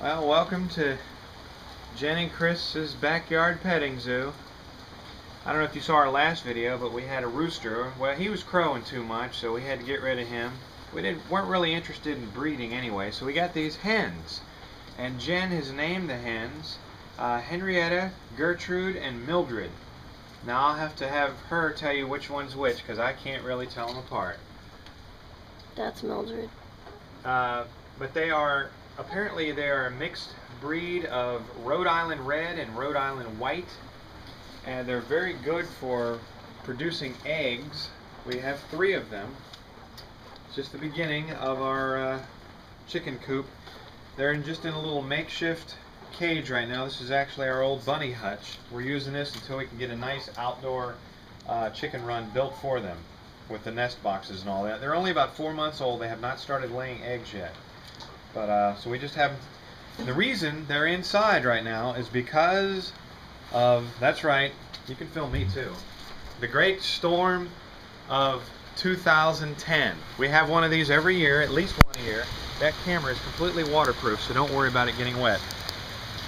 Well, welcome to Jen and Chris's backyard petting zoo. I don't know if you saw our last video, but we had a rooster. Well, he was crowing too much, so we had to get rid of him. Weren't really interested in breeding anyway, so we got these hens. And Jen has named the hens Henrietta, Gertrude, and Mildred. Now I'll have to have her tell you which one's which, because I can't really tell them apart. That's Mildred. But apparently they are a mixed breed of Rhode Island Red and Rhode Island White, and they're very good for producing eggs. We have 3 of them. It's just the beginning of our chicken coop. They're just in a little makeshift cage right now. This is actually our old bunny hutch. We're using this until we can get a nice outdoor chicken run built for them with the nest boxes and all that. They're only about 4 months old. They have not started laying eggs yet. But so we just haven't. The reason they're inside right now is because of, that's right, you can film me too, the great storm of 2010. We have one of these every year, at least one a year. That camera is completely waterproof, so don't worry about it getting wet.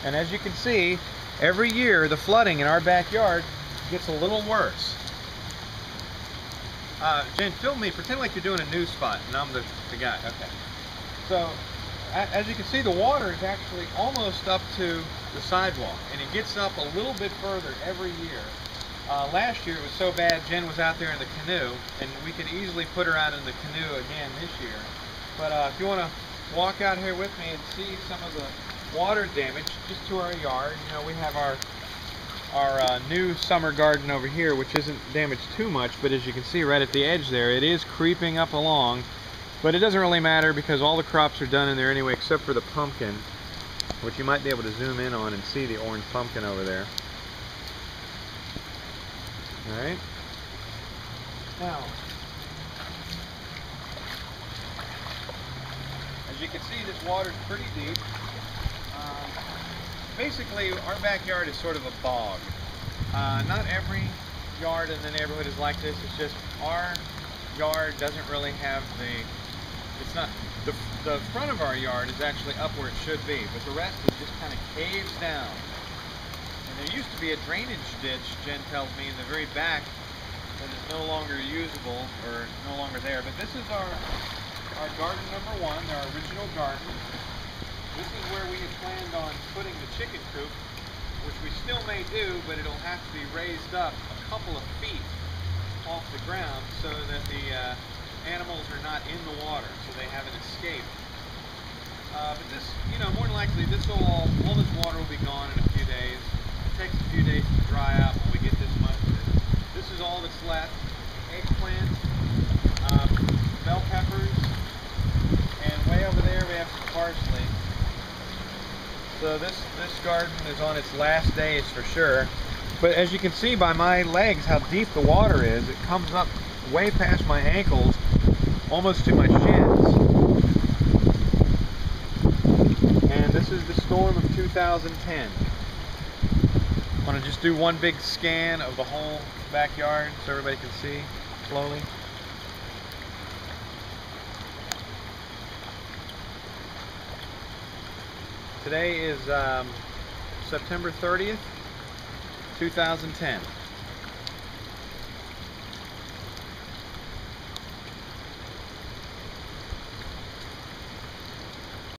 And as you can see, every year the flooding in our backyard gets a little worse. Jen, film me. Pretend like you're doing a news spot, and I'm the guy. Okay. So, as you can see, the water is actually almost up to the sidewalk, and it gets up a little bit further every year. Last year it was so bad, Jen was out there in the canoe, and we could easily put her out in the canoe again this year. But if you want to walk out here with me and see some of the water damage just to our yard, you know, we have our new summer garden over here, which isn't damaged too much, but as you can see right at the edge there, it is creeping up along. But it doesn't really matter because all the crops are done in there anyway, except for the pumpkin, which you might be able to zoom in on and see the orange pumpkin over there. Alright. Now, as you can see, this water's pretty deep. Basically, our backyard is sort of a bog. Not every yard in the neighborhood is like this. It's just our yard doesn't really have it's not, the front of our yard is actually up where it should be, but the rest is just kind of caves down. And there used to be a drainage ditch, Jen tells me, in the very back that is no longer usable, or no longer there. But this is our garden number 1, our original garden. This is where we had planned on putting the chicken coop, which we still may do, but it'll have to be raised up a couple of feet off the ground so that the animals are not in the water, so they haven't escaped. But this, you know, more than likely, all this water will be gone in a few days. It takes a few days to dry out when we get this much of it. This is all that's left. Eggplant, bell peppers, and way over there we have some parsley. So this garden is on its last days for sure. But as you can see by my legs how deep the water is, it comes up way past my ankles, almost to my shins. And this is the storm of 2010. I want to just do one big scan of the whole backyard so everybody can see slowly. Today is September 30th, 2010.